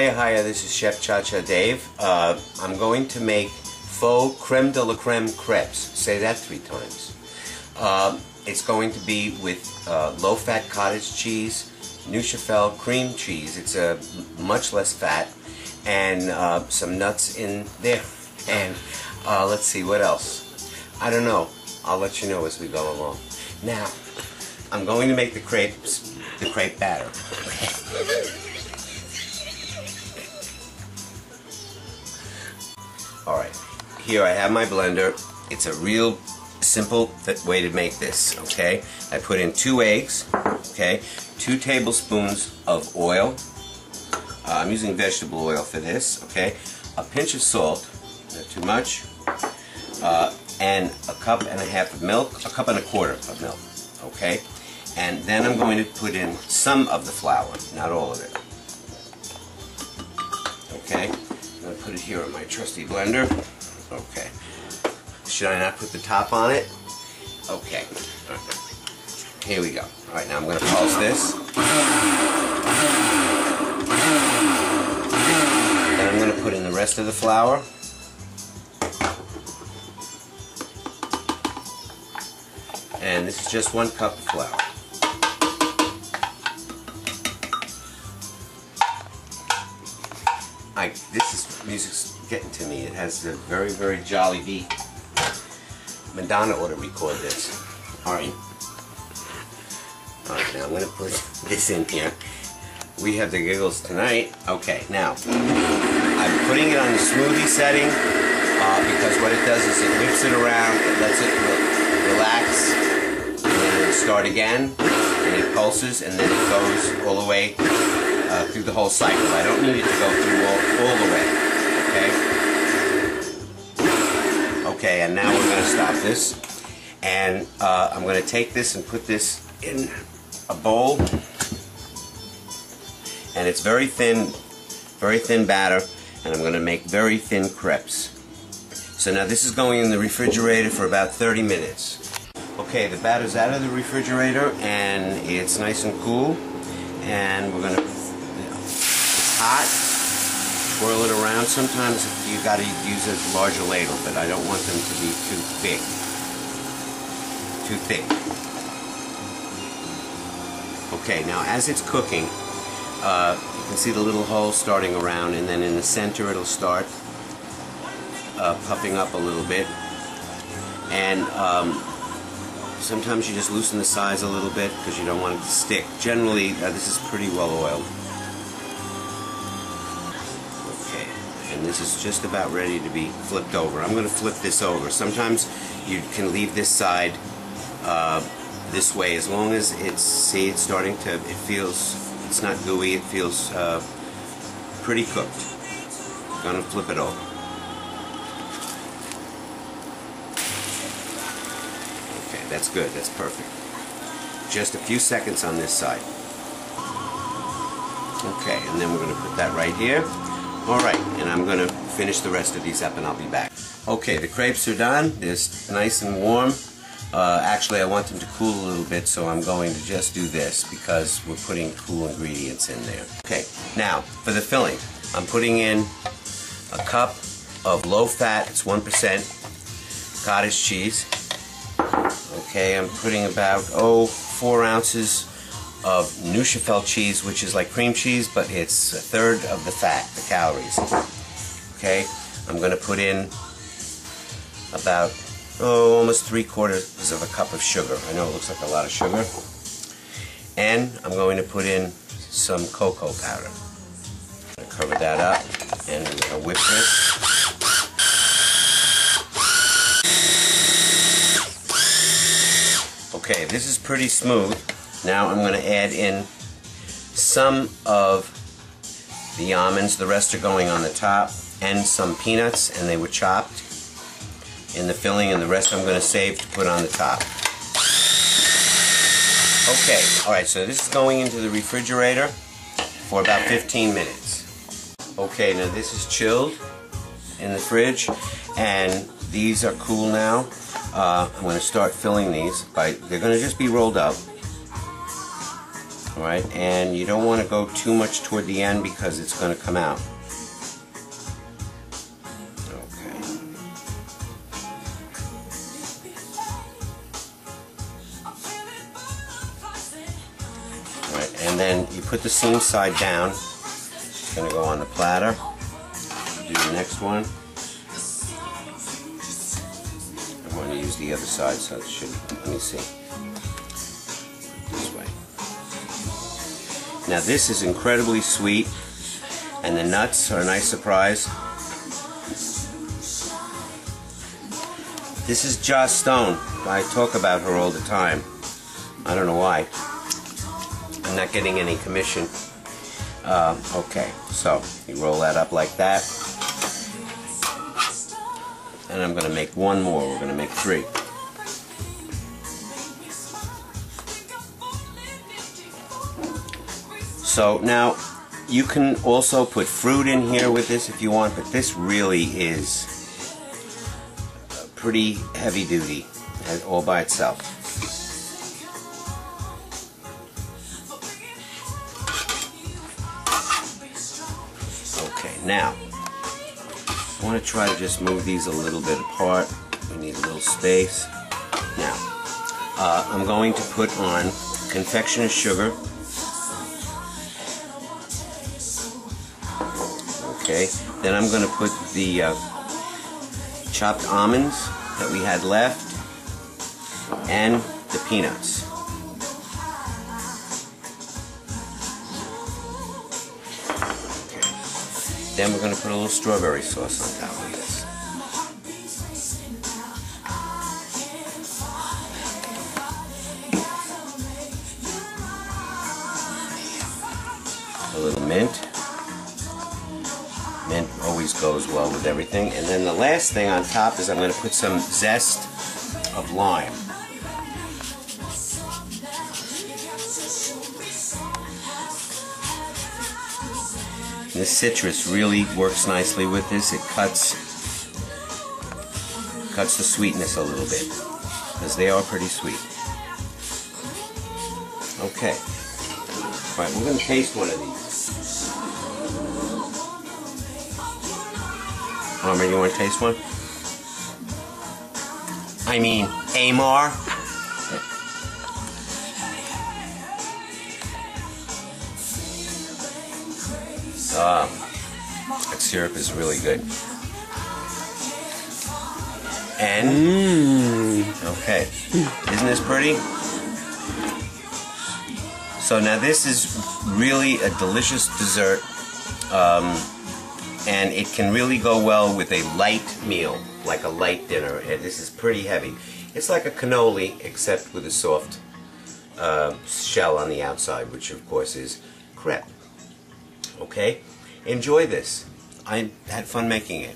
Hiya, this is Chef Cha-Cha Dave. I'm going to make Faux Creme de la Creme crepes. Say that 3 times. It's going to be with low-fat cottage cheese, Neufchatel cream cheese. It's much less fat, and some nuts in there. And let's see, what else? I don't know. I'll let you know as we go along. Now, I'm going to make the crepes, the crepe batter. Alright, here I have my blender. It's a real simple way to make this, okay? I put in 2 eggs, okay? 2 tablespoons of oil. I'm using vegetable oil for this, okay? A pinch of salt, not too much, and a cup and a half of milk, a cup and a quarter of milk, okay? And then I'm going to put in some of the flour, not all of it, okay? I'm going to put it here in my trusty blender. Okay. Should I not put the top on it? Okay. Here we go. Alright, now I'm going to pulse this. Then I'm going to put in the rest of the flour. And this is just 1 cup of flour. This music's getting to me. It has a very, very jolly beat. Madonna ought to record this. Alright. Alright, now I'm going to put this in here. We have the giggles tonight. Okay, now, I'm putting it on the smoothie setting because what it does is it whips it around, it lets it relax, and then it'll start again, and it pulses, and then it goes all the way through the whole cycle. I don't need it to go through all the way. Okay? Okay, and now we're going to stop this. And I'm going to take this and put this in a bowl. And it's very thin batter. And I'm going to make very thin crepes. So now this is going in the refrigerator for about 30 minutes. Okay, the batter's out of the refrigerator and it's nice and cool. And we're going to, it's hot, swirl it around. Sometimes you got to use a larger ladle, but I don't want them to be too big, too thick. Okay, now as it's cooking, you can see the little holes starting around, and then in the center it'll start puffing up a little bit. And sometimes you just loosen the sides a little bit because you don't want it to stick. Generally, this is pretty well oiled. Okay, and this is just about ready to be flipped over. I'm going to flip this over. Sometimes you can leave this side this way as long as it's, see, it's starting to, it feels, it's not gooey, it feels pretty cooked. I'm going to flip it over. That's good, that's perfect. Just a few seconds on this side. Okay, and then we're going to put that right here. Alright, and I'm going to finish the rest of these up and I'll be back. Okay, the crepes are done. They're nice and warm. Actually, I want them to cool a little bit, so I'm going to just do this because we're putting cool ingredients in there. Okay, now, for the filling, I'm putting in a cup of low-fat, it's 1% cottage cheese. Okay, I'm putting about 4 ounces of Neufchatel cheese, which is like cream cheese, but it's 1/3 of the fat, the calories. Okay, I'm going to put in about almost 3/4 of a cup of sugar. I know it looks like a lot of sugar. And I'm going to put in some cocoa powder. I'm going to cover that up, and I'm going to whip this. Okay, this is pretty smooth. Now I'm going to add in some of the almonds. The rest are going on the top, and some peanuts, and they were chopped in the filling, and the rest I'm going to save to put on the top. Okay, alright, so this is going into the refrigerator for about 15 minutes. Okay, now this is chilled in the fridge, and these are cool now. I'm going to start filling these. They're going to just be rolled up. Alright, and you don't want to go too much toward the end because it's going to come out. Okay. Alright, and then you put the seam side down. It's going to go on the platter. Do the next one. I'm going to use the other side, so it should, let me see. This way. Now this is incredibly sweet, and the nuts are a nice surprise. This is Joss Stone. I talk about her all the time. I don't know why. I'm not getting any commission. Okay, so you roll that up like that. And I'm going to make one more. We're going to make 3. So now you can also put fruit in here with this if you want, but this really is pretty heavy duty all by itself. Okay, now I want to try to just move these a little bit apart. We need a little space. Now, I'm going to put on confectioner sugar. Okay, then I'm going to put the chopped almonds that we had left and the peanuts. Then we're going to put a little strawberry sauce on top of this. A little mint. Mint always goes well with everything. And then the last thing on top is I'm going to put some zest of lime. This citrus really works nicely with this. It cuts the sweetness a little bit, because they are pretty sweet. Okay. Alright, we're going to taste one of these. Amar, you want to taste one? I mean, Amar. That syrup is really good. And, okay, isn't this pretty? So now this is really a delicious dessert, and it can really go well with a light meal, like a light dinner. And this is pretty heavy. It's like a cannoli, except with a soft shell on the outside, which of course is crepe. Okay? Enjoy this. I had fun making it.